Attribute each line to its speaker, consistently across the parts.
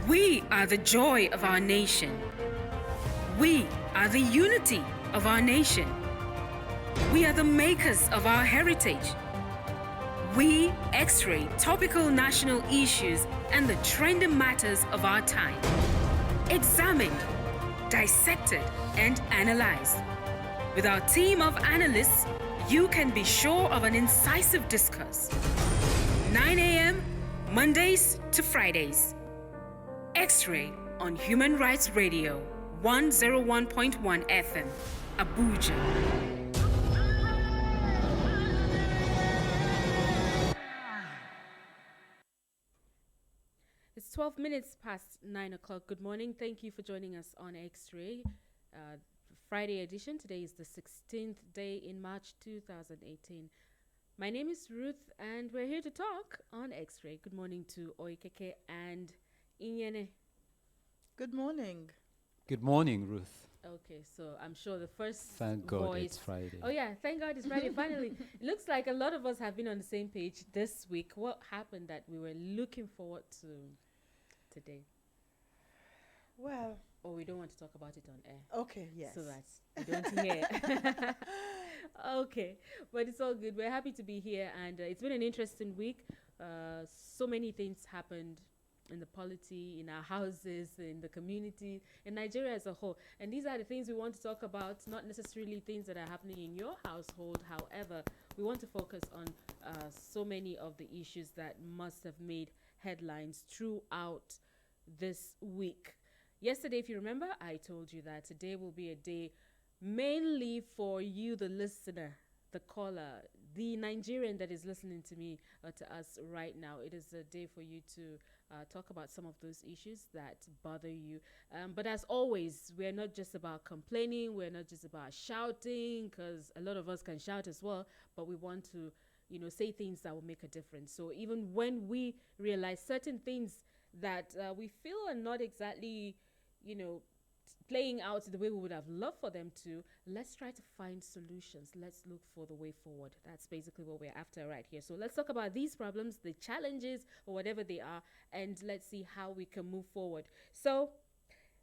Speaker 1: We are the joy of our nation. We are the unity of our nation. We are the makers of our heritage. We X-ray topical national issues and the trending matters of our time. Examined, dissected, and analyzed. With our team of analysts, you can be sure of an incisive discourse. 9 a.m., Mondays to Fridays. X-ray on Human Rights Radio, 101.1 FM, Abuja. It's 12 minutes past 9 o'clock. Good morning. Thank you for joining us on X-ray. Friday edition. Today is the 16th day in March 2018. My name is Ruth and we're here to talk on X-ray. Good morning to Oikeke and Inyene.
Speaker 2: Good morning.
Speaker 3: Good morning, Ruth.
Speaker 1: Okay, so I'm sure the first
Speaker 3: Thank God it's Friday.
Speaker 1: Oh yeah, thank God it's Friday. Finally, it looks like a lot of us have been on the same page this week. What happened that we were looking forward to today?
Speaker 2: Well,
Speaker 1: or we don't want to talk about it on air.
Speaker 2: Okay, yes.
Speaker 1: So that we don't hear. Okay, but it's all good. We're happy to be here, and it's been an interesting week. So many things happened in the polity, in our houses, in the community, in Nigeria as a whole. And these are the things we want to talk about, not necessarily things that are happening in your household. However, we want to focus on so many of the issues that must have made headlines throughout this week. Yesterday, if you remember, I told you that today will be a day mainly for you, the listener, the caller, the Nigerian that is listening to me, to us right now. It is a day for you to talk about some of those issues that bother you. But as always, we're not just about complaining. We're not just about shouting, because a lot of us can shout as well. But we want to, say things that will make a difference. So even when we realize certain things that we feel are not exactly, playing out the way we would have loved for them to, let's try to find solutions. Let's look for the way forward. That's basically what we're after right here. So let's talk about these problems, the challenges, or whatever they are, and let's see how we can move forward. So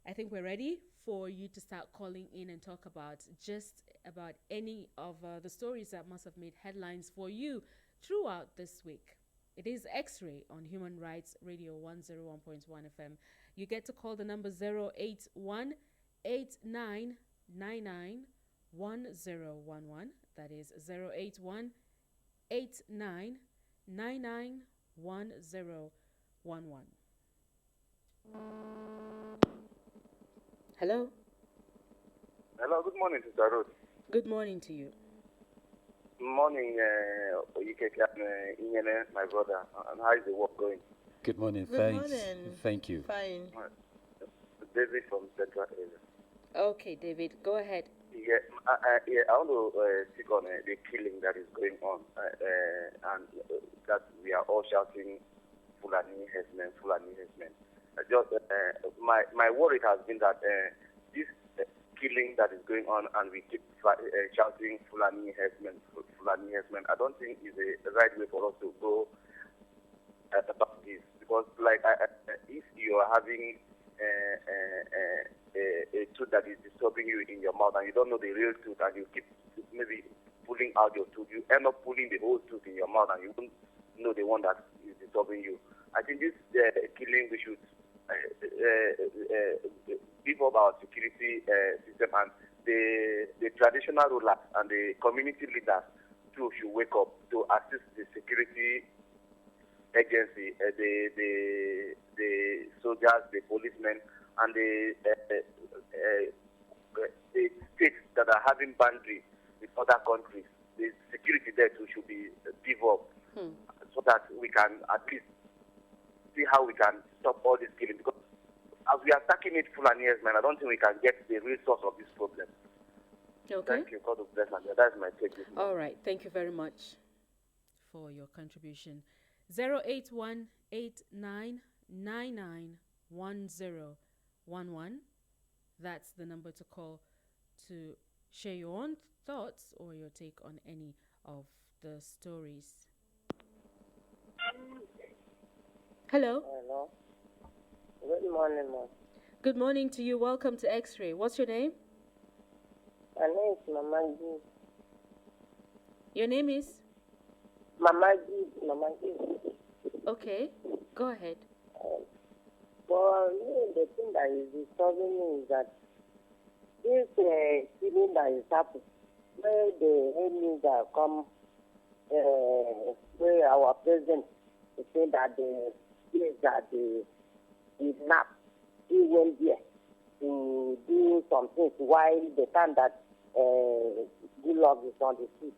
Speaker 1: I think we're ready for you to start calling in and talk about just about any of the stories that must have made headlines for you throughout this week. It is X-Ray on Human Rights Radio 101.1 FM. You get to call the number 081 89991011. That is 081 89991011. Hello.
Speaker 4: Hello, good morning, Sister Ruth.
Speaker 1: Good morning to you.
Speaker 4: Good morning, Oyikeke and Inyene, my brother. And how is the work going?
Speaker 3: Good morning.
Speaker 2: Good
Speaker 3: Thanks.
Speaker 2: morning.
Speaker 3: Thank you.
Speaker 2: Fine.
Speaker 4: David from Central area.
Speaker 1: Okay, David, go ahead.
Speaker 4: Yeah, I want to speak on the killing that is going on, and that we are all shouting Fulani herdsmen, Fulani herdsmen. My worry has been that this killing that is going on, and we keep shouting Fulani herdsmen, Fulani herdsmen. I don't think is the right way for us to go about this, because if you are having a tooth that is disturbing you in your mouth and you don't know the real tooth, and you keep maybe pulling out your tooth, you end up pulling the whole tooth in your mouth and you won't know the one that is disturbing you. I think this killing, we should beef up our security system, and the traditional rulers and the community leaders too should wake up to assist the security agency, the soldiers, the policemen, and the states that are having boundaries with other countries. The security there too should be beefed up, so that we can at least see how we can stop all this killing. Because as we are attacking it full and years, man, I don't think we can get the real source of this problem.
Speaker 1: Okay.
Speaker 4: Thank you. God bless you. That's my take.
Speaker 1: All right. Thank you very much for your contribution. 08189991011. That's the number to call to share your own thoughts or your take on any of the stories. Hello.
Speaker 4: Hello. Very
Speaker 5: morning, ma'am.
Speaker 1: Good morning to you. Welcome to X-Ray. What's your name?
Speaker 5: My name is Mama G.
Speaker 1: Your name is?
Speaker 5: Mama G. Mama G.
Speaker 1: Okay, go ahead.
Speaker 5: Well, the thing that is disturbing me is that this killing that is happening, where the enemies have come, where our president is saying that the place that they kidnapped, he went there to do some things while the time that Gulag is on the street.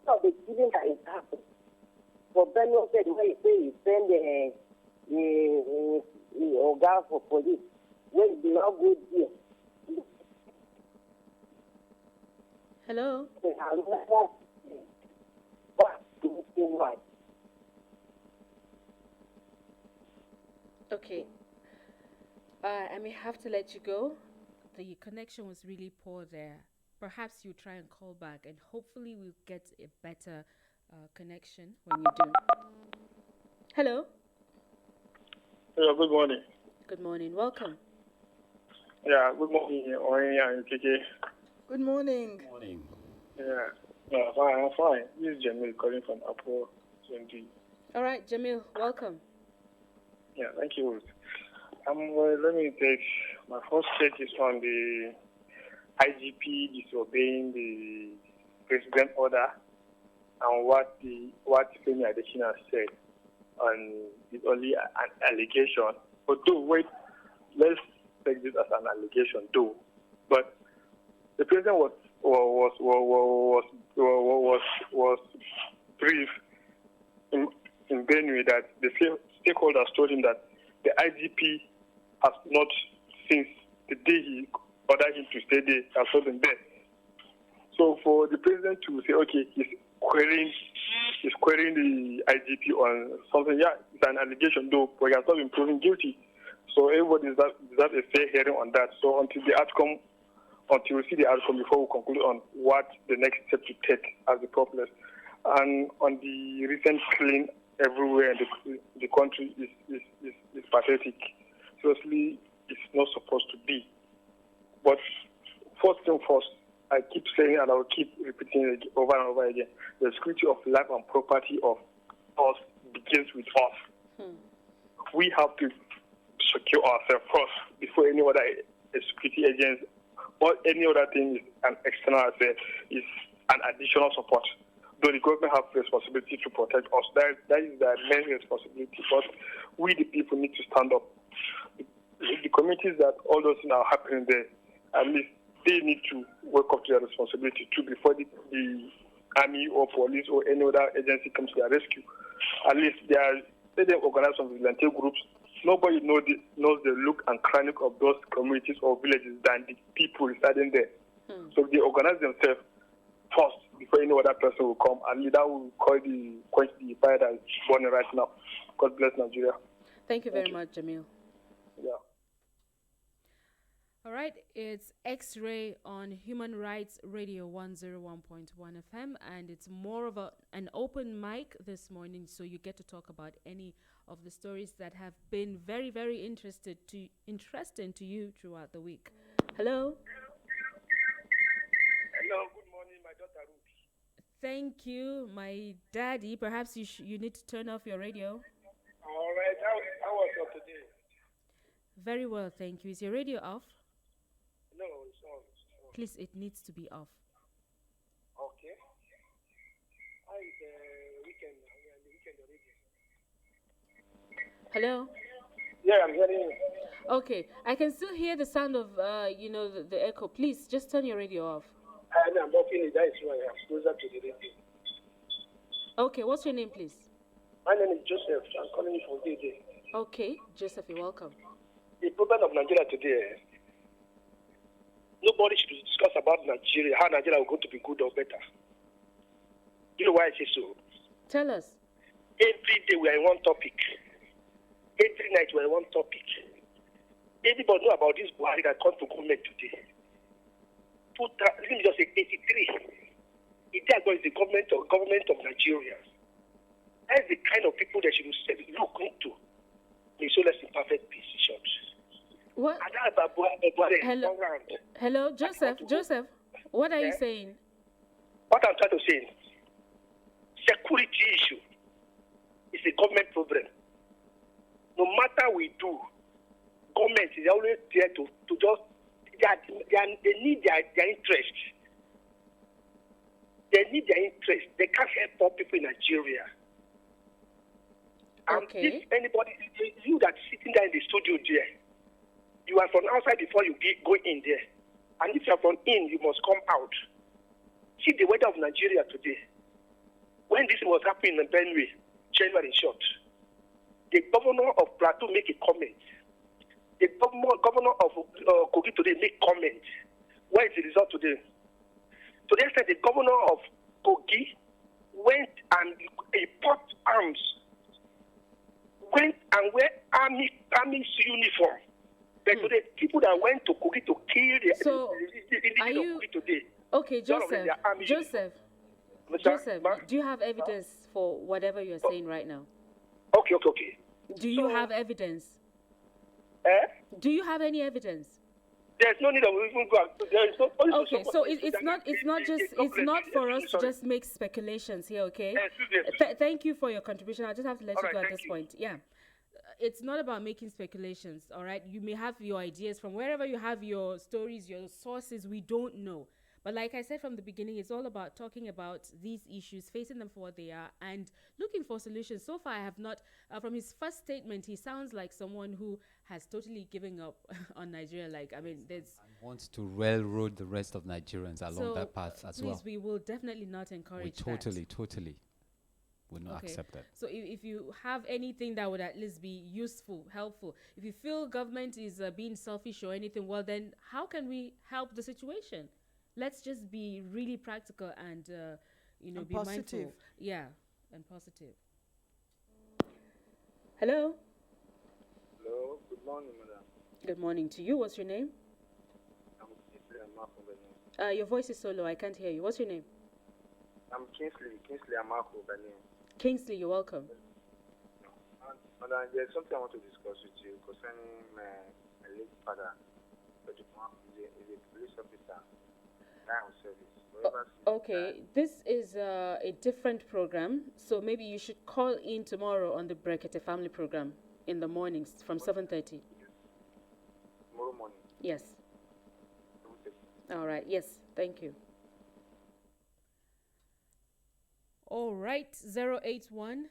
Speaker 5: So the killing that is happening. For Benno said, when he say he send the organ for police, when he did not go there.
Speaker 1: Hello? Okay. I may have to let you go. The connection was really poor there. Perhaps you try and call back, and hopefully we'll get a better connection when you do. Hello?
Speaker 6: Hello, good morning.
Speaker 1: Good morning. Welcome.
Speaker 6: Yeah, good morning, Orin and Kiki.
Speaker 2: Good morning.
Speaker 3: Good morning.
Speaker 6: Yeah, fine, I'm fine. This is Jamil calling from Apple 20.
Speaker 1: All right, Jamil, welcome.
Speaker 6: Yeah, thank you. Well, let me take my first take is on the IGP disobeying the president order and what Femi Adesina said. And it's only an allegation. Although, wait, let's take this as an allegation, though. But the president was brief in Benue that the stakeholders told him that the IGP has not, since the day he ordered him to stay there, has not been there. So for the president to say, okay, he's querying the IGP on something, yeah, it's an allegation though, but he has not been proven guilty. So everybody deserves a fair hearing on that. So until we see the outcome before we conclude on what the next step to take as the populace. And on the recent killing everywhere in the country is pathetic. Seriously, it's not supposed to be. But first thing first, I keep saying and I will keep repeating it over and over again, the security of life and property of us begins with us. We have to secure ourselves first before any other security agency or any other thing is an external affair, is an additional support. Though the government have responsibility to protect us, that is their main responsibility. But we, the people, need to stand up. The communities that all those things are happening there, at least they need to wake up to their responsibility too before the army or police or any other agency comes to their rescue. At least let them organize some vigilante groups. Nobody knows the look and chronic of those communities or villages than the people residing there. So they organize themselves first before any other person will come, and that will quench the fire that is burning right now. God bless Nigeria.
Speaker 1: Thank you very much, Jamil.
Speaker 6: Yeah.
Speaker 1: All right, it's X-Ray on Human Rights Radio 101.1 FM, and it's more of an open mic this morning, so you get to talk about any of the stories that have been very, very interesting to you throughout the week. Hello?
Speaker 6: Hello, good morning, my daughter Ruth.
Speaker 1: Thank you, my daddy. Perhaps you need to turn off your radio.
Speaker 6: All right, how was your today?
Speaker 1: Very well, thank you. Is your radio off?
Speaker 6: No, it's on.
Speaker 1: Please, it needs to be off.
Speaker 6: Okay. How is the weekend? The weekend already.
Speaker 1: Hello?
Speaker 6: Yeah, I'm hearing you.
Speaker 1: Okay, I can still hear the sound of, the echo. Please, just turn your radio off.
Speaker 6: I'm working it. That is why I'm closer to the radio.
Speaker 1: Okay, what's your name, please?
Speaker 6: My name is Joseph. I'm calling you from DJ.
Speaker 1: Okay, Joseph, you're welcome.
Speaker 6: The problem of Nigeria today, nobody should discuss about Nigeria, how Nigeria will go to be good or better. You know why I say so?
Speaker 1: Tell us.
Speaker 6: Every day we are in one topic. Every night we are in one topic. Everybody know about this Buhari that comes to government today. Let me just say 83. It is the government of Nigeria. That's the kind of people that should look into. The
Speaker 1: What?
Speaker 5: Hello.
Speaker 1: Hello, Joseph. Joseph, what are you saying?
Speaker 6: What I'm trying to say, security issue is a government problem. No matter we do, government is always there to just they need their interest. They need their interest. They can't help poor people in Nigeria. And if anybody, you that's sitting there in the studio there, you are from outside before you go in there. And if you are from in, you must come out. See the weather of Nigeria today. When this was happening in Benue, January short, the governor of Plateau make a comment. The governor of Kogi today make comment. What is the result today? Today said the governor of Kogi went and he bought arms, went and wear army's uniform. But today, people that went to Kogi to kill the Kogi today.
Speaker 1: Okay, Joseph, do you have evidence for whatever you're saying right now?
Speaker 6: Okay.
Speaker 1: Do you have evidence? Do you have any evidence?
Speaker 6: There's no need of even go. There is no.
Speaker 1: Okay, so it's not for us to just make speculations here. Okay. Thank you for your contribution. I just have to let you go at this point. Yeah. It's not about making speculations, all right? You may have your ideas from wherever you have your stories, your sources, we don't know. But like I said from the beginning, it's all about talking about these issues, facing them for what they are, and looking for solutions. So far, I have not, from his first statement, he sounds like someone who has totally given up on Nigeria.
Speaker 3: And wants to railroad the rest of Nigerians along that path as well.
Speaker 1: Please, we will definitely not encourage that.
Speaker 3: Totally will not accept that.
Speaker 1: So if you have anything that would at least be useful, helpful, if you feel government is being selfish or anything, well, then how can we help the situation? Let's just be really practical and, be
Speaker 2: positive.
Speaker 1: Mindful. Yeah, and positive. Hello?
Speaker 7: Hello, good morning, madam.
Speaker 1: Good morning to you. What's your name?
Speaker 7: I'm Kingsley Amako Benin.
Speaker 1: Your voice is so low. I can't hear you. What's your name?
Speaker 7: I'm Kingsley Amako Benin.
Speaker 1: Kingsley, you're welcome.
Speaker 7: Madam, there's something I want to discuss with you concerning my late father. He's a police officer.
Speaker 1: Okay, this is a different program, so maybe you should call in tomorrow on the Brekete family program in the mornings from 7:30.
Speaker 7: Tomorrow morning?
Speaker 1: Yes. All right, yes, thank you. All right, 081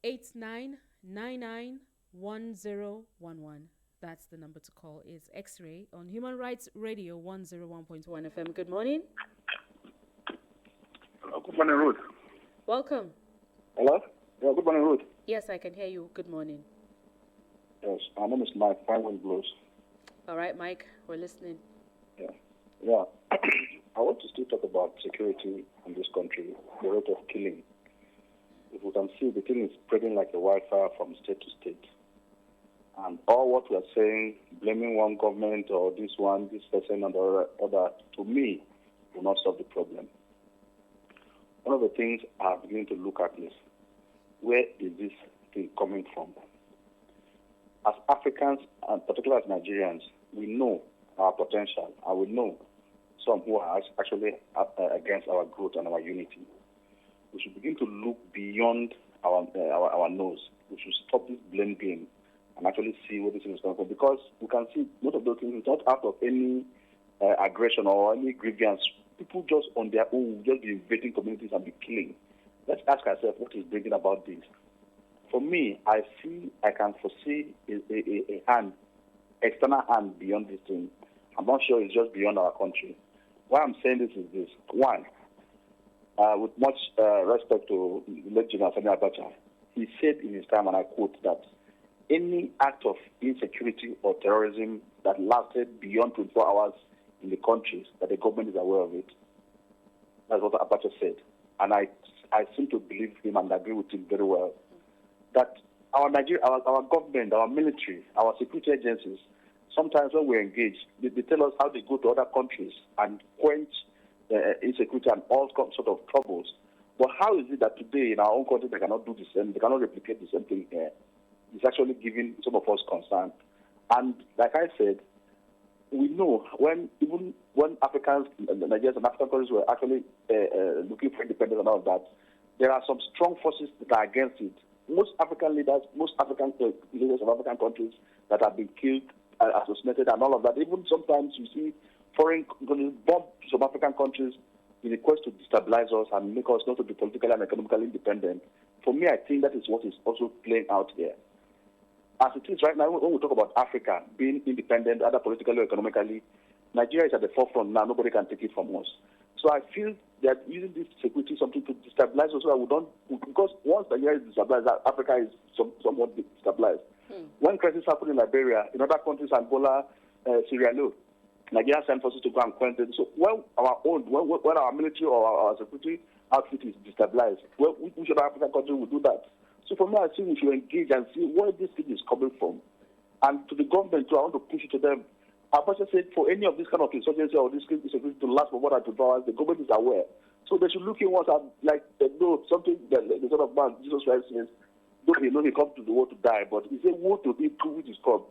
Speaker 1: 8999 1011. That's the number to call. It's X-Ray on Human Rights Radio 101.1 FM. Good morning.
Speaker 6: Hello, good morning, Ruth.
Speaker 1: Welcome.
Speaker 6: Hello? Yeah, good morning, Ruth.
Speaker 1: Yes, I can hear you. Good morning.
Speaker 6: Yes, my name is Mike. Fine Wind Blues.
Speaker 1: All right, Mike, we're listening.
Speaker 6: Yeah. I want to still talk about security in this country, the rate of killing. If we can see, the thing is spreading like a wildfire from state to state. And all what we are saying, blaming one government or this person and the other, to me, will not solve the problem. One of the things I am beginning to look at is, where is this thing coming from? As Africans, and particularly as Nigerians, we know our potential, and we know some who are actually against our growth and our unity. We should begin to look beyond our nose. We should stop this blame game and actually see where this thing is coming from. Because we can see most of those things is not out of any aggression or any grievance. People just on their own will just be invading communities and be killing. Let's ask ourselves what is bringing about this. For me, I can foresee a hand, external hand beyond this thing. I'm not sure it's just beyond our country. Why I'm saying this is this. One, with much respect to late General Sani Abacha, he said in his time, and I quote, that any act of insecurity or terrorism that lasted beyond 24 hours in the countries, that the government is aware of it. That's what Abacha said. And I seem to believe him and agree with him very well. That our government, our military, our security agencies, sometimes when we engage, they tell us how they go to other countries and quench insecurity and all sorts of troubles. But how is it that today in our own country they cannot do the same, they cannot replicate the same thing here? It's actually giving some of us concern.
Speaker 8: And like I said, we know even when Africans, Nigerians and African countries were actually looking for independence and all of that, there are some strong forces that are against it. Most African leaders, most African leaders of African countries that have been killed, assassinated, and all of that. Even sometimes you see foreign countries bomb some African countries in a quest to destabilize us and make us not to be politically and economically independent. For me, I think that is what is also playing out here. As it is right now, when we talk about Africa being independent, either politically or economically, Nigeria is at the forefront now. Nobody can take it from us. So I feel that using this security something to destabilize us so that we don't, because once Nigeria is destabilized, Africa is somewhat destabilized. When crisis happened in Liberia, in other countries, Angola, Sierra Leone, Nigeria sent forces to go and quench it. So when our military or our security outfit is destabilized, which other African country will do that? So for me, I think we should engage and see where this thing is coming from. And to the government, too, I want to push it to them. I've also said for any of this kind of insurgency or this security to last for more than 2 hours, the government is aware. So they should look in once and like they know something that the sort of man Jesus Christ says, though he know he come to the world to die, but he said, woe to him through which is come.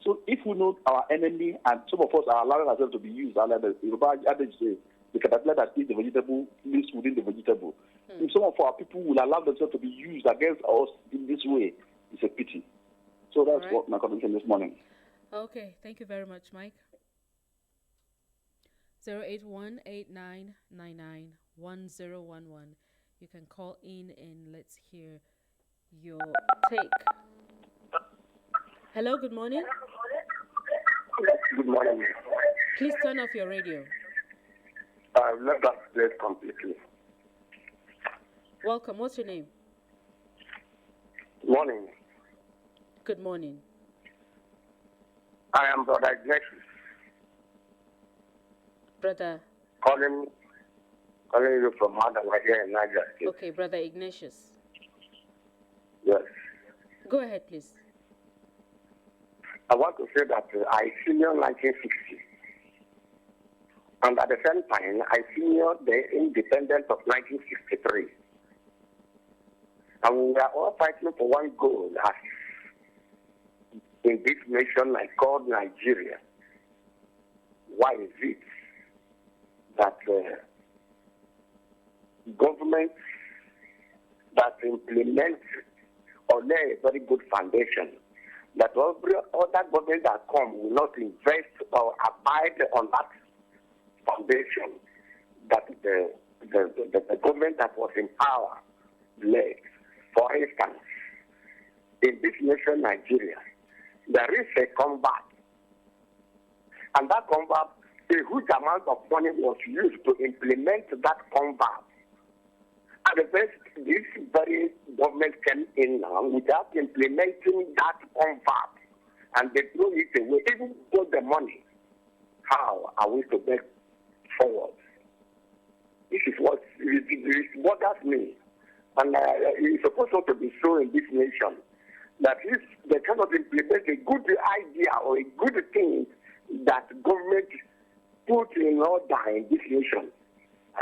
Speaker 8: So if we know our enemy and some of us are allowing ourselves to be used, and like the Yoruba adage say, the caterpillar that eats the vegetable lives within the vegetable. If some of our people will allow themselves to be used against us in this way, it's a pity. So that's what my contribution this morning.
Speaker 1: Okay, thank you very much, Mike. 08189991011. You can call in and let's hear your take. Hello, good morning.
Speaker 9: Good morning.
Speaker 1: Please turn off your radio.
Speaker 9: I've left that place completely.
Speaker 1: Welcome. What's your name?
Speaker 9: Morning.
Speaker 1: Good morning.
Speaker 9: I am Brother Ignatius.
Speaker 1: Brother.
Speaker 9: Calling you from Madawa here in Niger State.
Speaker 1: Okay, Brother Ignatius.
Speaker 9: Yes.
Speaker 1: Go ahead, please.
Speaker 9: I want to say that I senior 1960. And at the same time, I senior the independence of 1963. And we are all fighting for one goal as in this nation like called Nigeria. Why is it that government that implement or lay a very good foundation, that every other government that come will not invest or abide on that foundation that the government that was in power laid? For instance, in this nation, Nigeria, there is a combat. And that combat, a huge amount of money was used to implement that combat. And the best, this very government came in now without implementing that combat. And they threw it away, even though the money. How are we to make forward? This is what it bothers me. And it's supposed to be so in this nation that if they cannot implement a good idea or a good thing that government put in order in this nation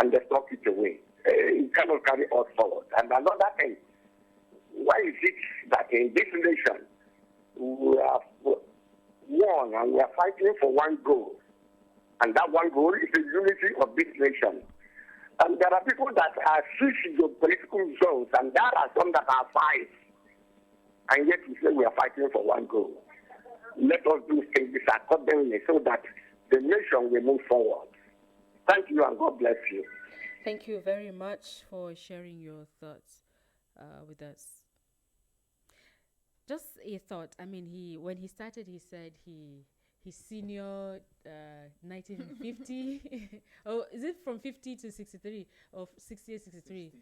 Speaker 9: and they stop it away, it cannot carry us forward. And another thing, why is it that in this nation we have won and we are fighting for one goal, and that one goal is the unity of this nation? And there are people that are switching the political zones, and there are some that are five. And yet we say we are fighting for one goal. Let us do things accordingly so that the nation will move forward. Thank you and God bless you.
Speaker 1: Thank you very much for sharing your thoughts with us. Just a thought. I mean, when he started, he said he's senior 1950. Oh, is it from 50 to 63 or 68, 63?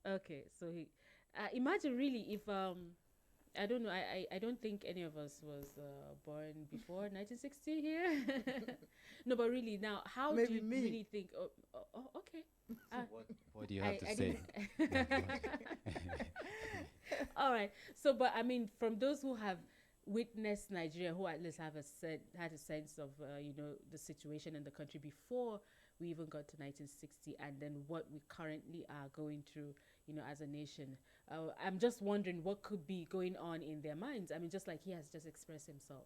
Speaker 1: Okay, so he imagine really if I don't know, I don't think any of us was born before 1960 here. No, but really now, how
Speaker 2: Maybe
Speaker 1: do you
Speaker 2: me.
Speaker 1: really think? Okay.
Speaker 3: What do you have to say?
Speaker 1: All right. So, but I mean, from those who have witnessed Nigeria, who at least had a sense of the situation in the country before we even got to 1960, and then what we currently are going through, as a nation. I'm just wondering what could be going on in their minds. I mean, just like he has just expressed himself.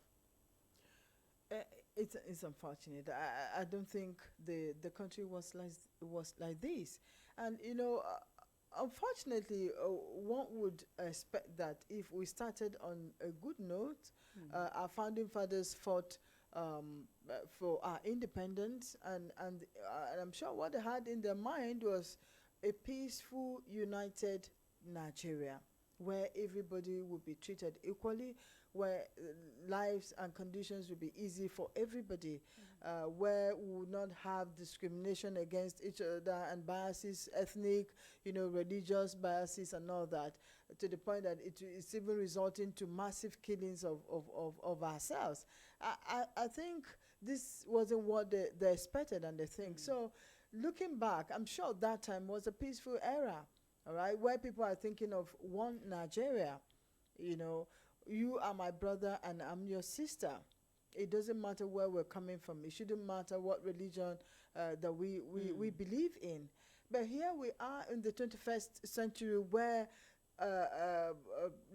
Speaker 2: Uh, it's unfortunate. I don't think the country was like this, and unfortunately, one would expect that if we started on a good note, our founding fathers fought for our independence, and I'm sure what they had in their mind was a peaceful, united Nigeria, where everybody would be treated equally, where lives and conditions would be easy for everybody, where we would not have discrimination against each other and biases, ethnic, religious biases and all that, to the point that it's even resulting to massive killings of ourselves. I think this wasn't what they expected and they think. So looking back, I'm sure that time was a peaceful era, all right, where people are thinking of one Nigeria. You know, you are my brother and I'm your sister. It doesn't matter where we're coming from. It shouldn't matter what religion that we believe in. But here we are in the 21st century where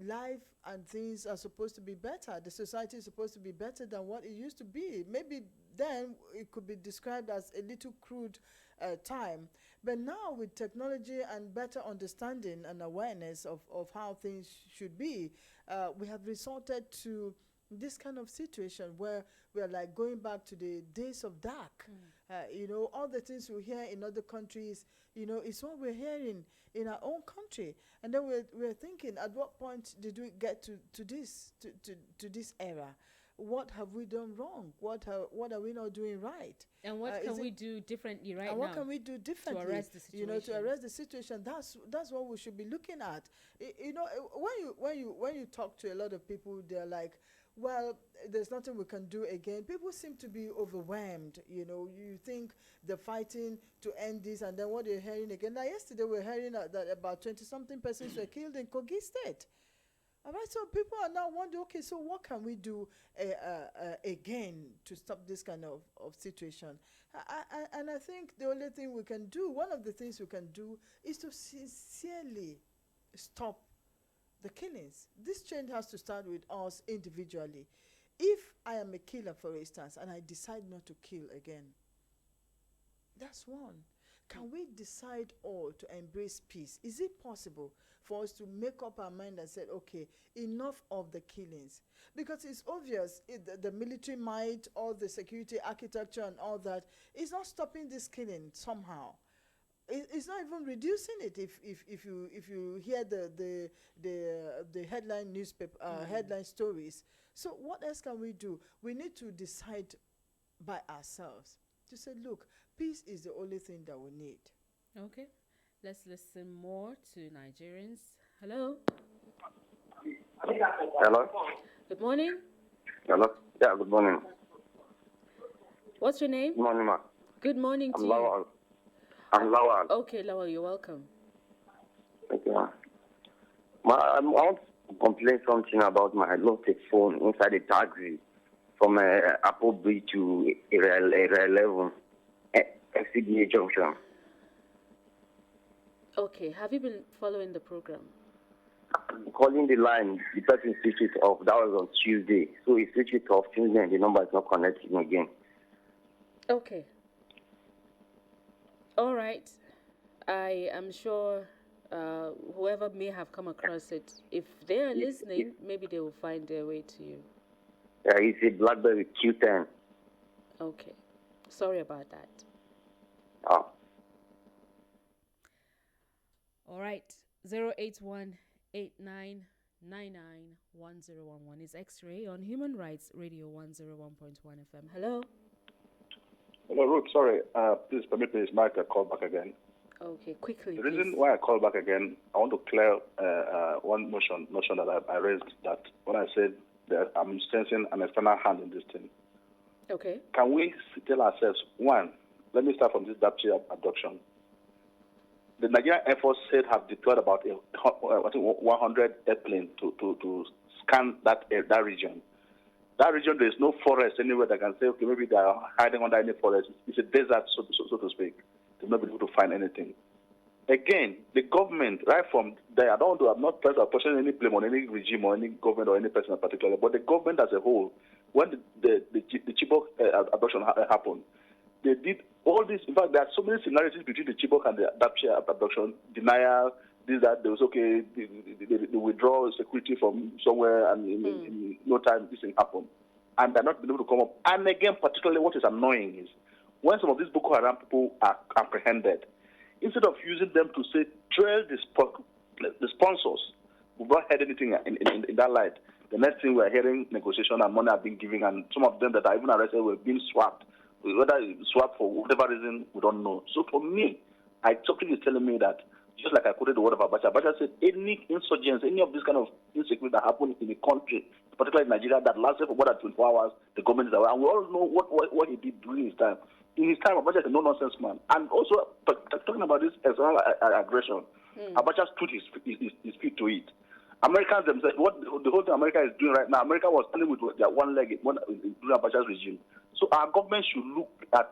Speaker 2: life and things are supposed to be better. The society is supposed to be better than what it used to be. Maybe then it could be described as a little crude time. But now with technology and better understanding and awareness of how things should be, we have resorted to this kind of situation where we're like going back to the days of dark. All the things we hear in other countries, it's what we're hearing in our own country. And then we're thinking, at what point did we get to this era? What have we done wrong? What are we not doing right?
Speaker 1: And what can we do differently right now?
Speaker 2: And what can we do differently
Speaker 1: to arrest the situation?
Speaker 2: To arrest the situation. That's what we should be looking at. When you talk to a lot of people, they're like, well, there's nothing we can do again. People seem to be overwhelmed. You think they're fighting to end this, and then what you're hearing again. Now, yesterday we were hearing that about 20-something persons were killed in Kogi State. All right, so people are now wondering, okay, so what can we do again to stop this kind of situation? And I think the only thing we can do, one of the things we can do, is to sincerely stop the killings. This change has to start with us individually. If I am a killer, for instance, and I decide not to kill again, that's one. Can we decide all to embrace peace? Is it possible for us to make up our mind and say, okay, enough of the killings? Because it's obvious the military might, all the security architecture and all that is not stopping this killing somehow. It's not even reducing it. If you hear the headline newspaper headline stories. So what else can we do? We need to decide by ourselves to say, look, peace is the only thing that we need.
Speaker 1: Okay, let's listen more to Nigerians. Hello.
Speaker 9: Hello.
Speaker 1: Good morning.
Speaker 9: Hello. Yeah, good morning.
Speaker 1: What's your name?
Speaker 9: Good morning, ma.
Speaker 1: Good morning to
Speaker 9: Lawal.
Speaker 1: you.
Speaker 9: I'm Lawal.
Speaker 1: Okay, Lawal, you're welcome.
Speaker 9: Thank you, ma. I want to complain something about my lost phone inside the taxi from Apple Bridge to Area 11, FCDA Junction.
Speaker 1: Okay, have you been following the program?
Speaker 9: I'm calling the line, the person switched it off. That was on Tuesday. So he switched it off Tuesday and the number is not connecting again.
Speaker 1: Okay. All right. I am sure whoever may have come across it, if they are listening, maybe they will find their way to you.
Speaker 9: Yeah, it's a BlackBerry Q10.
Speaker 1: Okay. Sorry about that.
Speaker 9: Oh.
Speaker 1: All right. 081-8999-1011 is X-Ray on Human Rights Radio 101.1 FM. Hello.
Speaker 10: Hello, Ruth. Sorry. Please permit me, it's Mike, I call back again.
Speaker 1: Okay, quickly,
Speaker 10: The
Speaker 1: please.
Speaker 10: reason why I call back again, I want to clear one notion that I raised, that when I said that I'm sensing an external hand in this thing.
Speaker 1: Okay.
Speaker 10: Can we tell ourselves, one, let me start from this Dapchi abduction. The Nigerian Air Force said have deployed about 100 airplanes to scan that region. That region, there is no forest anywhere that can say, okay, maybe they are hiding under any forest. It's a desert, so to speak. They'll not be able to find anything. again, the government, right from there, I'm not trying to apportion any blame on any regime or any government or any person in particular, but the government as a whole, when the Chibok abduction happened, they did all this. In fact, there are so many similarities between the Chibok and the Dapchi abduction, denial, this, that, there was okay, they withdraw security from somewhere, and in no time this thing happened. And they're not been able to come up. And again, particularly what is annoying is when some of these Boko Haram people are apprehended, instead of using them to say, trail the sponsors, we've not heard anything in that light. The next thing we're hearing, negotiation and money are being given, and some of them that are even arrested were being swapped. Whether swapped for whatever reason, we don't know. So for me, something is telling me that, just like I quoted the word of Abacha said, any insurgents, any of this kind of insecurity that happened in the country, particularly in Nigeria, that lasted for more than 24 hours, the government is aware. And we all know what he did during his time. In his time, Abacha is a no-nonsense man. And also, talking about this external aggression, Abacha stood his feet to it. Americans themselves, what the whole thing America is doing right now, America was standing with their one leg during Abacha's regime. So our government should look at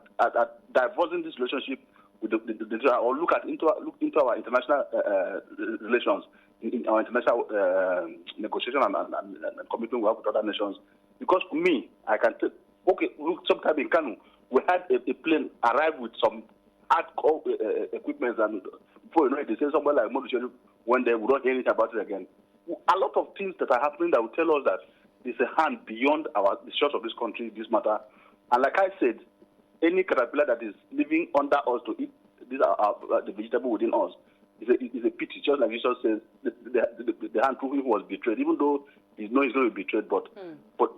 Speaker 10: divorcing this relationship with or look into our international relations, in our international negotiation and commitment we have with other nations. Because for me, I can tell, okay, look, sometime in Kanu, we had a plane arrive with some hardcore equipment, and before you know it, they say somewhere like Modushelu, when they would not hear anything about it again. A lot of things that are happening that will tell us that there's a hand beyond the shores of this country, this matter. And like I said, any caterpillar that is living under us to eat these are the vegetable within us is a pity. Just like Jesus says, the hand proving was betrayed, even though he knows he's going to be betrayed. But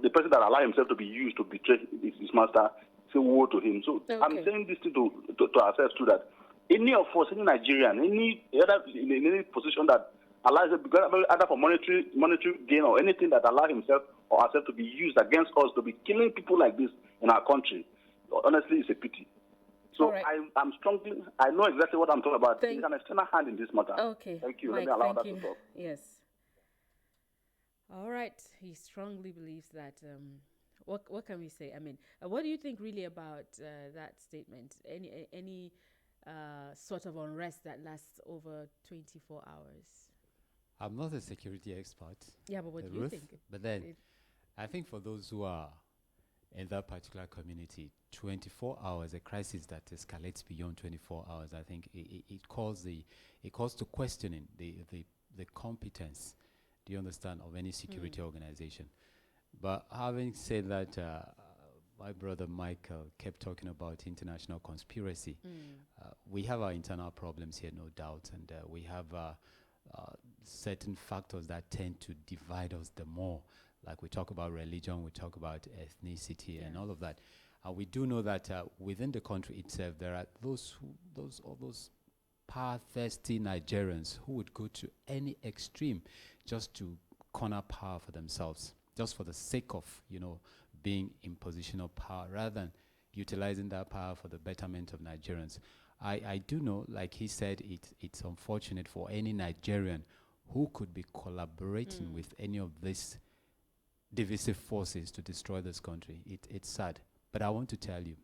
Speaker 10: the person that allowed himself to be used to betray his master, say woe to him. So I'm saying this thing to ourselves too, that any of us, any Nigerian, any other in any position that allows it, either for monetary gain or anything that allows himself or herself to be used against us, to be killing people like this in our country, honestly, it's a pity. So right. I'm strongly, I know exactly what I'm talking about. There's an external hand in this matter.
Speaker 1: Okay.
Speaker 10: Thank you.
Speaker 1: Mike,
Speaker 10: let me allow that to talk.
Speaker 1: Yes. All right. He strongly believes that. What can we say? I mean, what do you think really about that statement? Any sort of unrest that lasts over 24 hours?
Speaker 3: I'm not a security expert.
Speaker 1: Yeah, but what do you think?
Speaker 3: But then, I think for those who are in that particular community, 24 hours, a crisis that escalates beyond 24 hours, I think it calls to questioning the competence, do you understand, of any security organization. But having said that, my brother Michael kept talking about international conspiracy. We have our internal problems here, no doubt, and we have certain factors that tend to divide us the more. Like we talk about religion, we talk about ethnicity, and all of that. We do know that within the country itself, there are those power-thirsty Nigerians who would go to any extreme just to corner power for themselves, just for the sake of, being in position of power, rather than utilizing that power for the betterment of Nigerians. I do know, like he said, it's unfortunate for any Nigerian who could be collaborating with any of these divisive forces to destroy this country. It's sad. But I want to tell you,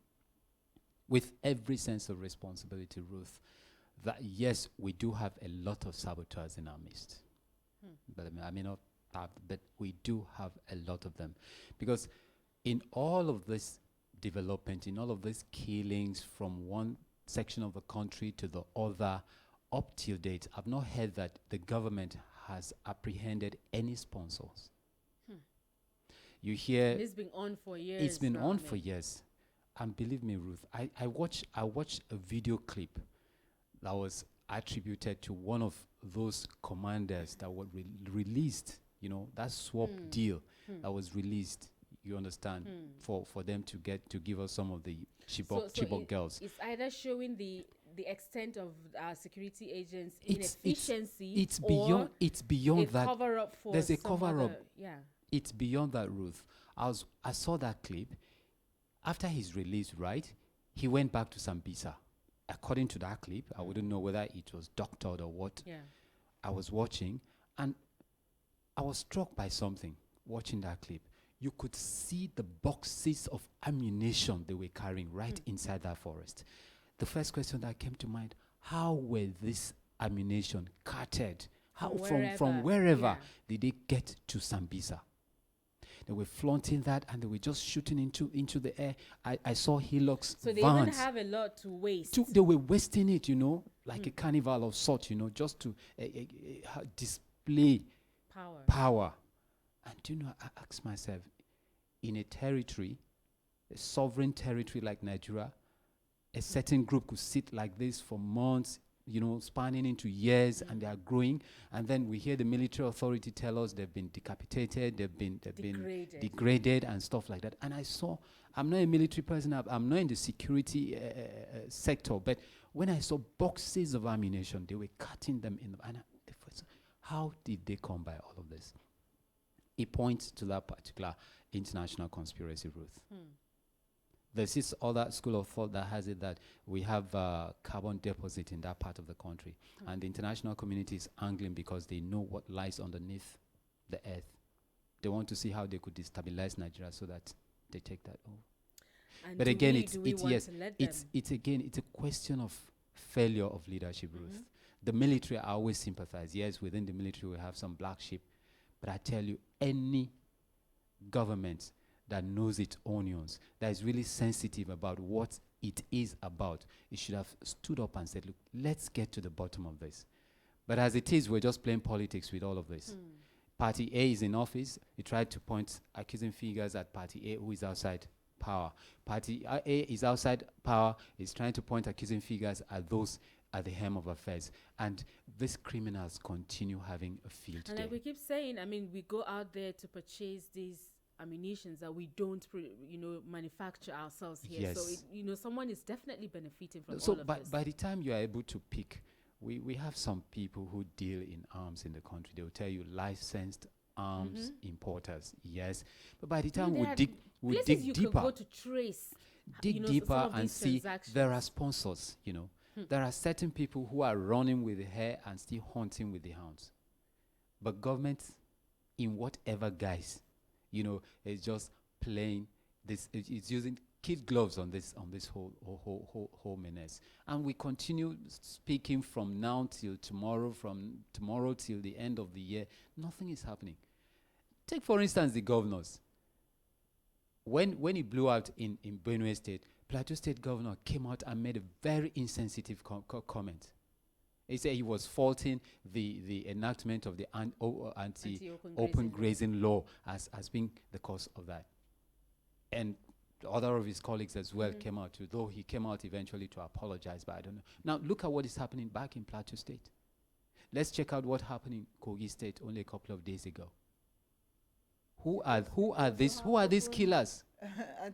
Speaker 3: with every sense of responsibility, Ruth, that yes, we do have a lot of saboteurs in our midst. But I may not have, but we do have a lot of them. Because in all of this development, in all of these killings from one section of the country to the other, up till date, I've not heard that the government has apprehended any sponsors. You hear
Speaker 1: it's been on for years.
Speaker 3: It's been on for years. And believe me, Ruth, I watched a video clip that was attributed to one of those commanders that were released, that swap deal that was released, you understand, for them to give us some of the Chibok girls.
Speaker 1: It's either showing the extent of our security agents' inefficiency,
Speaker 3: it's beyond that.
Speaker 1: Cover-up for
Speaker 3: there's a cover-up.
Speaker 1: Yeah.
Speaker 3: It's beyond that, Ruth. I saw that clip. After his release, right, he went back to Sambisa. According to that clip, I wouldn't know whether it was doctored or what.
Speaker 1: Yeah.
Speaker 3: I was watching, and I was struck by something watching that clip. You could see the boxes of ammunition they were carrying right inside that forest. The first question that came to mind, how were these ammunition carted? How
Speaker 1: wherever,
Speaker 3: from wherever
Speaker 1: yeah.
Speaker 3: did they get to Sambisa? They were flaunting that, and they were just shooting into the air. I saw Hilux
Speaker 1: So they
Speaker 3: vans.
Speaker 1: even have a lot to waste.
Speaker 3: They were wasting it, like a carnival of sort, just to display power. And I asked myself, in a territory, a sovereign territory like Nigeria, a certain group could sit like this for months, spanning into years, and they are growing. And then we hear the military authority tell us they've been decapitated, they've been degraded and stuff like that. And I'm not a military person, I'm not in the security sector, but when I saw boxes of ammunition, they were cutting them in the, and how did they come by all of this? It points to that particular international conspiracy, Ruth. There's this other school of thought that has it that we have carbon deposit in that part of the country, and the international community is angling because they know what lies underneath the earth. They want to see how they could destabilize Nigeria so that they take that over.
Speaker 1: And
Speaker 3: but again, it's a question of failure of leadership, Ruth. The military, I always sympathize. Yes, within the military we have some black sheep, but I tell you, any government that knows its onions, that is really sensitive about what it is about, it should have stood up and said, look, let's get to the bottom of this. But as it is, we're just playing politics with all of this. Party A is in office. He tried to point accusing figures at Party A, who is outside power. Party A is outside power, is trying to point accusing figures at those at the helm of affairs. And these criminals continue having a field day.
Speaker 1: And like we keep saying, we go out there to purchase these ammunitions that we don't manufacture ourselves here.
Speaker 3: Yes.
Speaker 1: So someone is definitely benefiting from
Speaker 3: so
Speaker 1: all of this.
Speaker 3: By the time you are able to pick, we have some people who deal in arms in the country. They will tell you licensed arms importers, yes, but by the time we dig
Speaker 1: you
Speaker 3: deeper,
Speaker 1: can go to trace,
Speaker 3: deeper and see there are sponsors. There are certain people who are running with the hare and still hunting with the hounds, but government, in whatever guise, is just playing this. It's using kid gloves on this whole menace, and we continue speaking from now till tomorrow, from tomorrow till the end of the year. Nothing is happening. Take for instance the governors. When it blew out in Benue State, Plateau State governor came out and made a very insensitive comment. He said he was faulting the enactment of the anti-open grazing law as being the cause of that. And other of his colleagues as well came out too, though he came out eventually to apologize, but I don't know. Now look at what is happening back in Plateau State. Let's check out what happened in Kogi State only a couple of days ago. Who are these killers?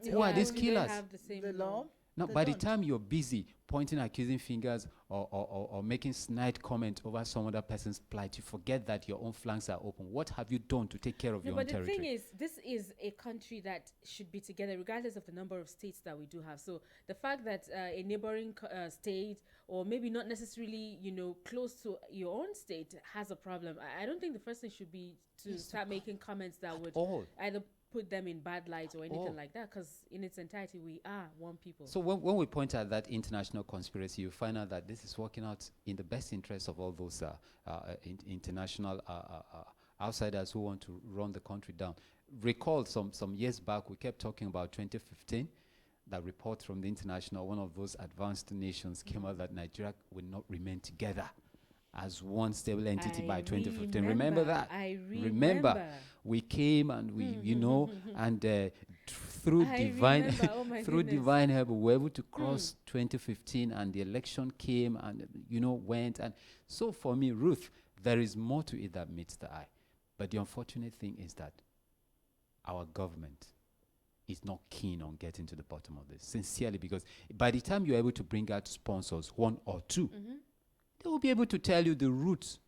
Speaker 3: Who are these killers?
Speaker 2: The law?
Speaker 3: Now, by the time you're busy pointing accusing fingers or making snide comment over some other person's plight, you forget that your own flanks are open. What have you done to take care of your own territory?
Speaker 1: But the thing is, this is a country that should be together regardless of the number of states that we do have. So the fact that a neighboring state, or maybe not necessarily, close to your own state, has a problem, I don't think the first thing should be to start making comments that would either put them in bad light or anything like that, because in its entirety we are one people.
Speaker 3: So when we point at that international conspiracy, you find out that this is working out in the best interest of all those international outsiders who want to run the country down. Recall some years back we kept talking about 2015, that report from the international, one of those advanced nations came out that Nigeria will not remain together as one stable entity by 2015. Remember that?
Speaker 1: I remember.
Speaker 3: We came and we, and through divine help, we were able to cross 2015, and the election came and, went. And so for me, Ruth, there is more to it that meets the eye. But the unfortunate thing is that our government is not keen on getting to the bottom of this, sincerely, because by the time you're able to bring out sponsors, one or two, they will be able to tell you the routes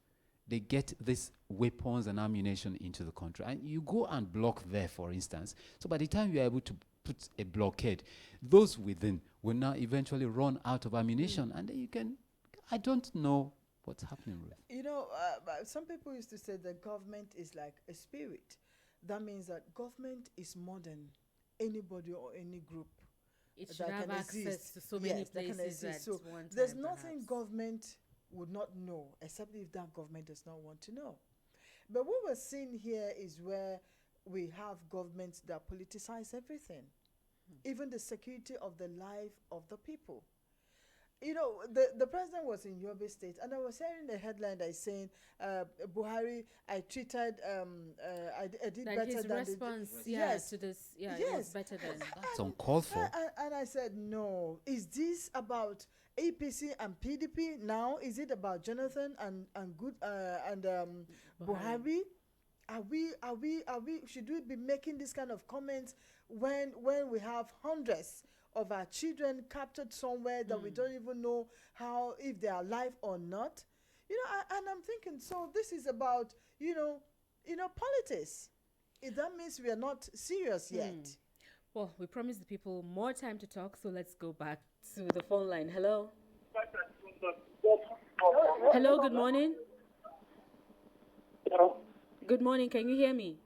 Speaker 3: they get these weapons and ammunition into the country. And you go and block there, for instance. So by the time you're able to put a blockade, those within will now eventually run out of ammunition. And then you can, I don't know what's happening with.
Speaker 2: Some people used to say the government is like a spirit. That means that government is more than anybody or any group.
Speaker 1: It should have access to so many places at
Speaker 2: so
Speaker 1: one time.
Speaker 2: There's nothing government would not know, except if that government does not want to know. But what we're seeing here is where we have governments that politicize everything, even the security of the life of the people. You know, the president was in Yobe State, and I was hearing the headline that is saying, Buhari, I treated, I did
Speaker 1: That
Speaker 2: better
Speaker 1: his
Speaker 2: than
Speaker 1: response,
Speaker 2: the,
Speaker 1: yes,
Speaker 2: yes,
Speaker 1: to this, yeah, it was
Speaker 2: yes.
Speaker 1: better than.
Speaker 3: That's uncalled for.
Speaker 2: And I said, no. Is this about APC and PDP now? Is it about Jonathan and good and Buhari? Are we should we be making this kind of comments when we have hundreds of our children captured somewhere that we don't even know how, if they are alive or not? You know, and I'm thinking, so this is about, politics. If that means we are not serious yet.
Speaker 1: Well, we promised the people more time to talk, so let's go back to the phone line. Hello. Hello, good morning.
Speaker 11: Hello.
Speaker 1: Good morning, can you hear me?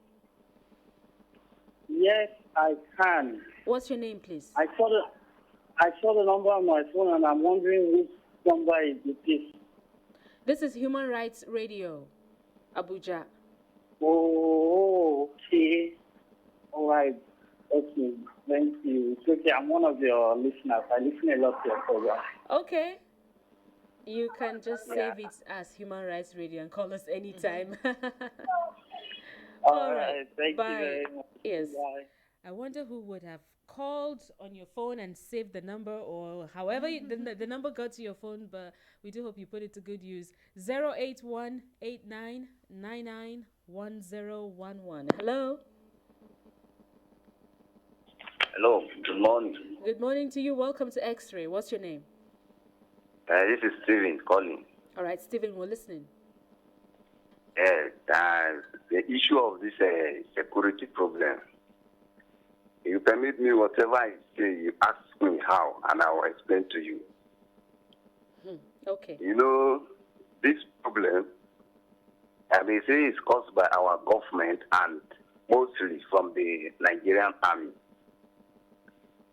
Speaker 11: Yes, I can.
Speaker 1: What's your name, please?
Speaker 11: I saw the number on my phone, and I'm wondering which number is this.
Speaker 1: This is Human Rights Radio, Abuja.
Speaker 11: Oh, okay. All right. Okay. Thank you. It's okay. I'm one of your listeners. I listen a lot to your program.
Speaker 1: Okay. You can just save it as Human Rights Radio and call us anytime.
Speaker 11: All right. Thank
Speaker 1: Bye.
Speaker 11: you very much.
Speaker 1: Yes.
Speaker 11: Bye.
Speaker 1: I wonder who would have called on your phone and saved the number, or however the number got to your phone, but we do hope you put it to good use. 081-8999-1011. Hello.
Speaker 9: Hello, good morning.
Speaker 1: Good morning to you. Welcome to X-Ray. What's your name?
Speaker 9: This is Steven calling.
Speaker 1: All right, Stephen, we're listening.
Speaker 9: The issue of this security problem. You permit me, whatever I say, you ask me how, and I will explain to you.
Speaker 1: Okay.
Speaker 9: You know, this problem, I may say, is caused by our government and mostly from the Nigerian army.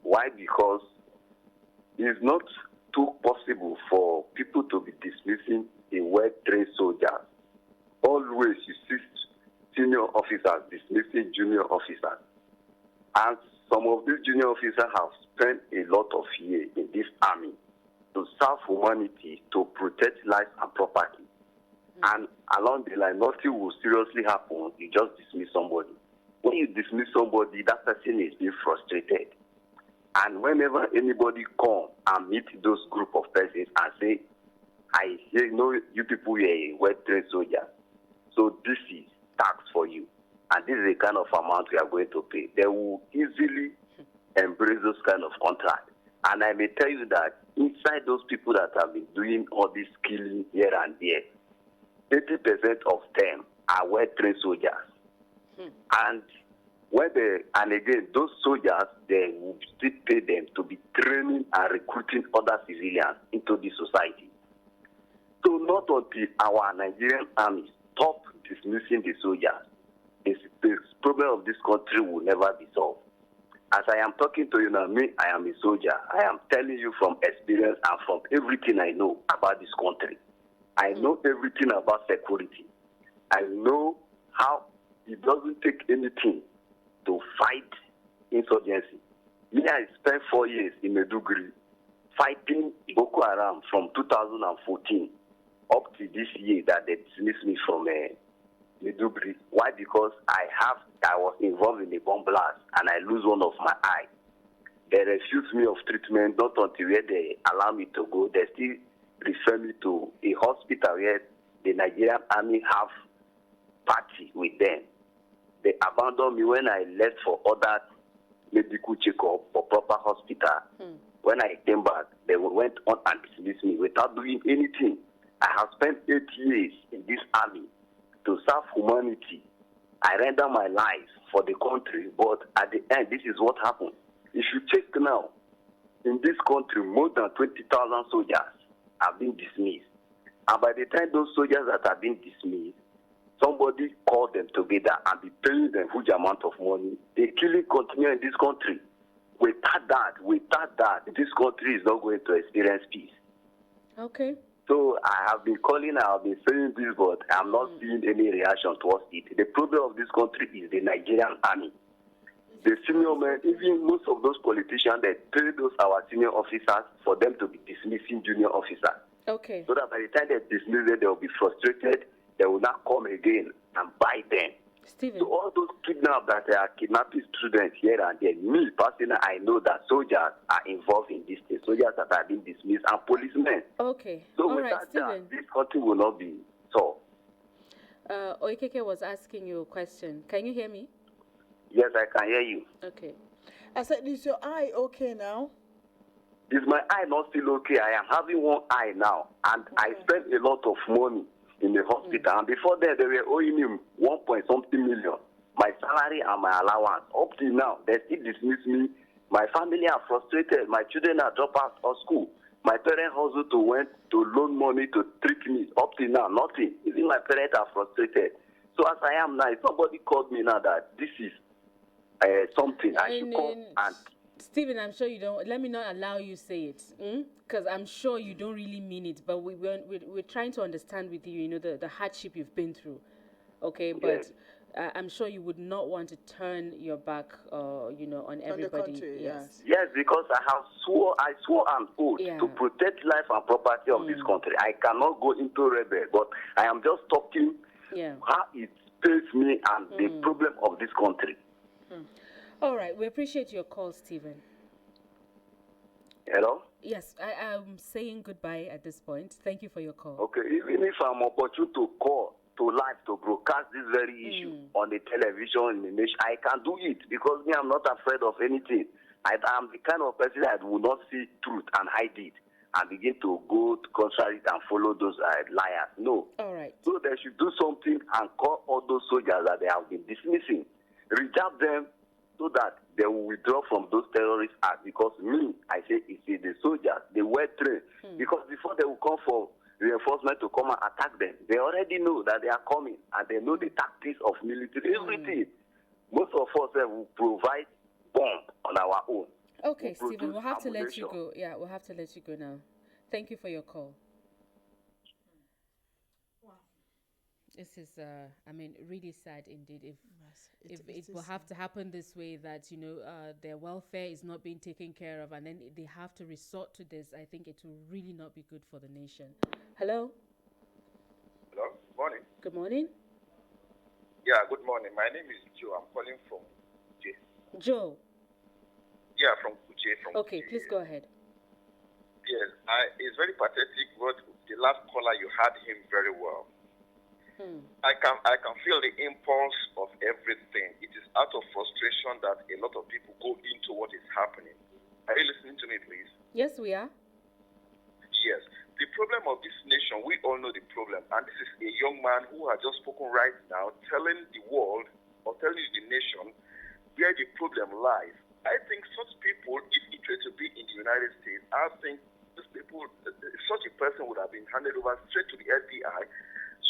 Speaker 9: Why? Because it's not too possible for people to be dismissing a well-trained soldier. Always you see senior officers dismissing junior officers. And some of these junior officers have spent a lot of years in this army to serve humanity, to protect life and property. And along the line, nothing will seriously happen. You just dismiss somebody. When you dismiss somebody, that person is being frustrated. And whenever anybody come and meet those group of persons and say, I say, no, you people are a well-trained soldier, so this is tax for you. And this is the kind of amount we are going to pay. They will easily embrace those kind of contracts. And I may tell you that inside those people that have been doing all this killing here and there, 80% of them are well-trained soldiers. And and again, those soldiers, they will still pay them to be training and recruiting other civilians into the society. So not until our Nigerian army stop dismissing the soldiers, the problem of this country will never be solved. As I am talking to you now, me, I am a soldier. I am telling you from experience and from everything I know about this country. I know everything about security. I know how it doesn't take anything to fight insurgency. Me, I spent 4 years in Maiduguri fighting Boko Haram from 2014 up to this year that they dismissed me from Maiduguri. Why? Because I was involved in a bomb blast and I lose one of my eye. They refused me of treatment, not until where they allow me to go. They still refer me to a hospital where the Nigerian army have party with them. They abandoned me when I left for other medical checkup for proper hospital. When I came back, they went on and dismissed me without doing anything. I have spent 8 years in this army to serve humanity. I render my life for the country, but at the end, this is what happened. If you check now, in this country, more than 20,000 soldiers have been dismissed. And by the time those soldiers that have been dismissed, somebody called them together and be paying them huge amount of money. The killing continue in this country. Without that, this country is not going to experience peace.
Speaker 1: Okay.
Speaker 9: So I have been calling, I have been saying this, but I'm not seeing any reaction towards it. The problem of this country is the Nigerian army. The senior men, even most of those politicians, they pay those our senior officers for them to be dismissing junior officers.
Speaker 1: Okay.
Speaker 9: So that by the time they dismiss them, they will be frustrated. They will not come again and buy them.
Speaker 1: Stephen.
Speaker 9: So all those kidnapped that are kidnapping students here and there, me personally, I know that soldiers are involved in this thing. Soldiers that are being dismissed and policemen.
Speaker 1: Okay.
Speaker 9: So
Speaker 1: all right,
Speaker 9: without
Speaker 1: Stephen.
Speaker 9: that, this country will not be solved.
Speaker 1: Oikeke was asking you a question. Can you hear me?
Speaker 9: Yes, I can hear you.
Speaker 1: Okay.
Speaker 2: I said, is your eye okay now?
Speaker 9: Is my eye not still okay? I am having one eye now, and I spent a lot of money in the hospital. And before that, they were owing him 1 point something million. My salary and my allowance. Up till now, they still dismiss me. My family are frustrated. My children are dropped out of school. My parents also went to loan money to treat me. Up till now, nothing. Even my parents are frustrated. So as I am now, if somebody called me now that this is something, I should come and...
Speaker 1: Stephen, I'm sure you don't. Let me not allow you say it, because I'm sure you don't really mean it. But we're trying to understand with you, you know, the hardship you've been through. Okay, but I'm sure you would not want to turn your back, you know, on everybody.
Speaker 2: On the country, yes.
Speaker 9: Yes, because I swore an oath to protect life and property of this country. I cannot go into rebel, but I am just talking how it pays me and the problem of this country.
Speaker 1: All right, we appreciate your call, Stephen.
Speaker 9: Hello?
Speaker 1: Yes, I am saying goodbye at this point. Thank you for your call.
Speaker 9: Okay, even if I'm opportune to call to live to broadcast this very issue on the television in the nation, I can do it because me, I'm not afraid of anything. I am the kind of person that will not see truth and hide it and begin to go to contrary and follow those liars. No.
Speaker 1: All right.
Speaker 9: So they should do something and call all those soldiers that they have been dismissing, reserve them so that they will withdraw from those terrorist acts. Because me, I say, it's the soldiers, they were trained. Because before they will come for reinforcement to come and attack them, they already know that they are coming and they know the tactics of military, everything. Most of us will provide bomb on our own.
Speaker 1: Okay, Stephen, we'll have to let you go. Yeah, we'll have to let you go now. Thank you for your call. This is, I mean, really sad indeed. If it will have to happen this way, that, you know, their welfare is not being taken care of, and then they have to resort to this, I think it will really not be good for the nation. Hello?
Speaker 12: Hello, good morning.
Speaker 1: Good morning.
Speaker 12: Yeah, good morning. My name is Joe. I'm calling from Kuche.
Speaker 1: Joe?
Speaker 12: Yeah, from Kuche.
Speaker 1: Okay, please go ahead.
Speaker 12: Yes, it's very pathetic, but the last caller, you had him very well. I can feel the impulse of everything. It is out of frustration that a lot of people go into what is happening. Are you listening to me, please?
Speaker 1: Yes, we are.
Speaker 12: Yes. The problem of this nation, we all know the problem. And this is a young man who has just spoken right now, telling the world or telling the nation where the problem lies. I think such people, if it were to be in the United States, I think these people, such a person would have been handed over straight to the FBI,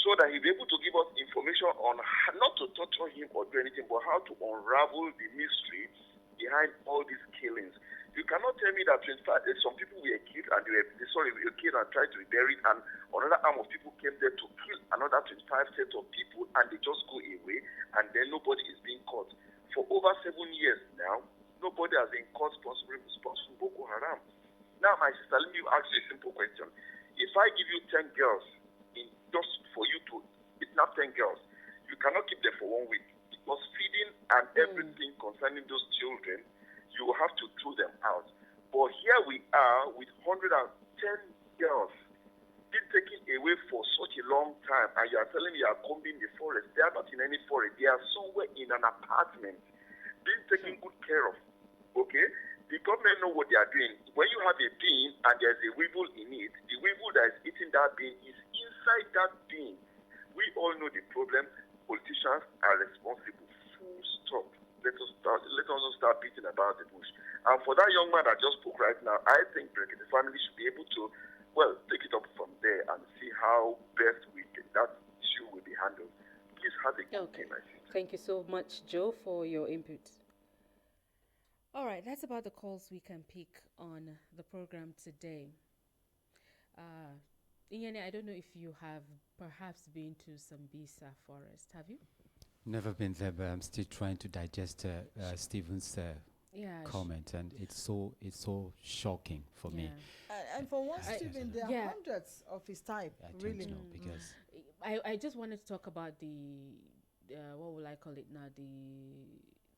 Speaker 12: so that he'll be able to give us information on how, not to torture him or do anything, but how to unravel the mystery behind all these killings. You cannot tell me that some people were killed and were killed and tried to be buried, and another arm of people came there to kill another 25 sets of people, and they just go away, and then nobody is being caught. For over 7 years now, nobody has been caught responsible Boko Haram. Now, my sister, let me ask you a simple question. If I give you 10 girls, just for you to kidnap 10 girls, you cannot keep them for 1 week, because feeding and everything concerning those children, you will have to throw them out. But here we are with 110 girls being taken away for such a long time, and you are telling me you are combing the forest. They are not in any forest. They are somewhere in an apartment being taken good care of. Okay? The government know what they are doing. When you have a bean and there's a weevil in it, the weevil that is eating that bean is inside that bean. We all know the problem. Politicians are responsible. Full stop. Let us start beating about the bush. And for that young man that just spoke right now, I think the family should be able to, take it up from there and see how best that issue will be handled. Please have a good day, my sister.
Speaker 1: Thank you so much, Joe, for your input. All right, that's about the calls we can pick on the program today. Inyane, I don't know if you have perhaps been to Sambisa Forest. Have you?
Speaker 3: Never been there, but I'm still trying to digest Stephen's
Speaker 1: Yeah.
Speaker 3: comment, and it's so shocking for me.
Speaker 2: And for one,
Speaker 1: I-
Speaker 2: Stephen, there are
Speaker 1: yeah.
Speaker 2: hundreds of his type,
Speaker 3: I don't
Speaker 2: really.
Speaker 3: know because
Speaker 1: I just wanted to talk about what will I call it now?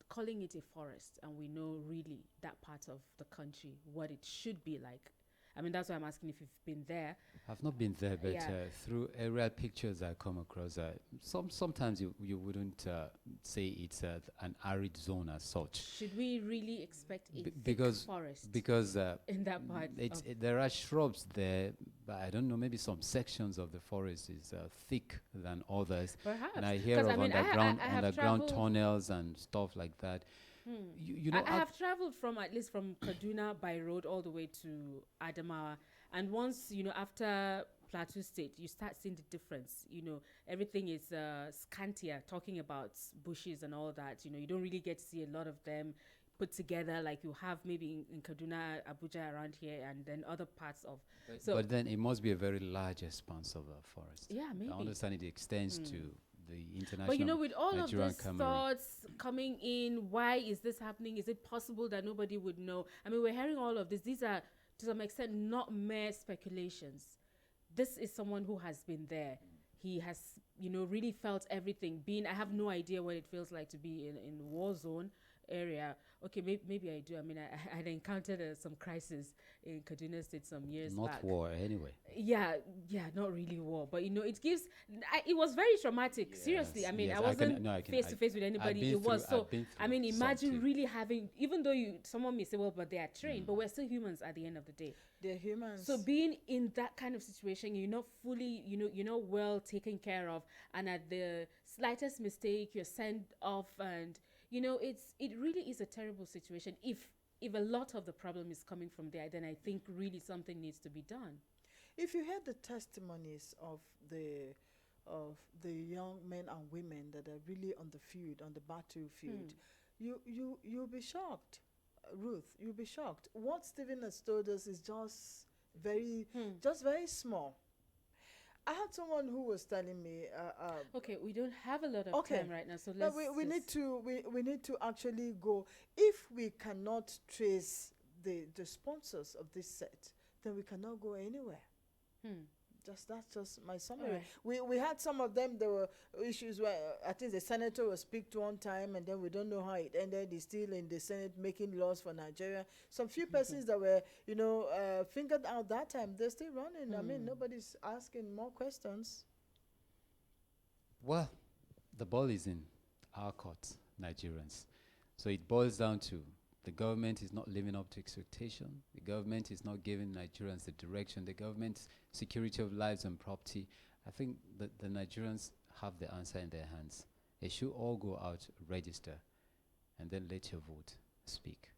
Speaker 1: Calling it a forest, and we know really that part of the country what it should be like. I mean, that's why I'm asking if you've been there.
Speaker 3: I've not been there, but
Speaker 1: Yeah.
Speaker 3: through aerial pictures I come across, sometimes you wouldn't say it's an arid zone as such.
Speaker 1: Should we really expect a thick
Speaker 3: Because
Speaker 1: forest
Speaker 3: in
Speaker 1: that part?
Speaker 3: there are shrubs there, but I don't know. Maybe some sections of the forest is thick than others,
Speaker 1: Perhaps.
Speaker 3: and I hear
Speaker 1: 'Cause,
Speaker 3: of
Speaker 1: I have
Speaker 3: underground
Speaker 1: traveled-
Speaker 3: tunnels and stuff like that. You know,
Speaker 1: I have traveled from at least from Kaduna by road all the way to Adamawa, and once after Plateau State, you start seeing the difference. Everything is scantier. Talking about bushes and all that, you don't really get to see a lot of them put together like you have maybe in Kaduna, Abuja around here, and then other parts of.
Speaker 3: But then it must be a very large expanse of forest.
Speaker 1: Yeah, maybe.
Speaker 3: I understand it extends to the international.
Speaker 1: But with all
Speaker 3: Nigerian
Speaker 1: of these
Speaker 3: Cameroon.
Speaker 1: thoughts coming in, why is this happening? Is it possible that nobody would know? I mean, we're hearing all of this. These are, to some extent, not mere speculations. This is someone who has been there. He has, really felt everything. I have no idea what it feels like to be in war zone area. Okay, maybe I do. I mean, I had encountered some crisis in Kaduna State some years back.
Speaker 3: Not war anyway.
Speaker 1: Yeah, not really war, but it gives. It was very traumatic. Seriously, I mean,
Speaker 3: yes,
Speaker 1: I wasn't
Speaker 3: I can-
Speaker 1: face to face with anybody.
Speaker 3: been
Speaker 1: It was
Speaker 3: through-
Speaker 1: so.
Speaker 3: I've been
Speaker 1: I
Speaker 3: through
Speaker 1: mean,
Speaker 3: some
Speaker 1: imagine
Speaker 3: too.
Speaker 1: really having. Even though someone may say, well, but they are trained, but we're still humans at the end of the day.
Speaker 2: They're humans.
Speaker 1: So being in that kind of situation, you're not fully, you're not well taken care of, and at the slightest mistake, you're sent off, and it really is a terrible situation. If a lot of the problem is coming from there, then I think really something needs to be done.
Speaker 2: If you heard the testimonies of the young men and women that are really on the field, on the battlefield, you'll be shocked, Ruth. You'll be shocked. What Stephen has told us is just very small. I had someone who was telling me.
Speaker 1: Okay, we don't have a lot of
Speaker 2: Okay.
Speaker 1: time right now, so
Speaker 2: No,
Speaker 1: let's.
Speaker 2: we need to actually go. If we cannot trace the sponsors of this set, then we cannot go anywhere. That's just my summary. We had some of them. There were issues where I think the senator was picked one time, and then we don't know how it ended. He's still in the Senate making laws for Nigeria. Some few persons that were fingered out that time, they're still running. I mean, nobody's asking more questions.
Speaker 3: Well, the ball is in our court, Nigerians. So it boils down to the government is not living up to expectation. The government is not giving Nigerians the direction. The government's security of lives and property. I think that the Nigerians have the answer in their hands. They should all go out, register, and then let your vote speak.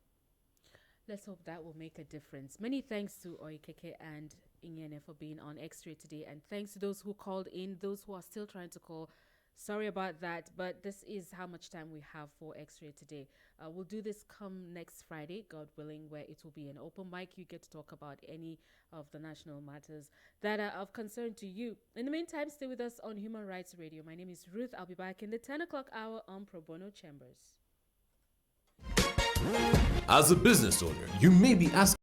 Speaker 1: Let's hope that will make a difference. Many thanks to Oikeke and Inyene for being on X-Ray today, and thanks to those who called in, those who are still trying to call. Sorry about that, but this is how much time we have for X-Ray today. We'll do this come next Friday, God willing, where it will be an open mic. You get to talk about any of the national matters that are of concern to you. In the meantime, stay with us on Human Rights Radio. My name is Ruth. I'll be back in the 10 o'clock hour on Pro Bono Chambers.
Speaker 13: As a business owner, you may be asking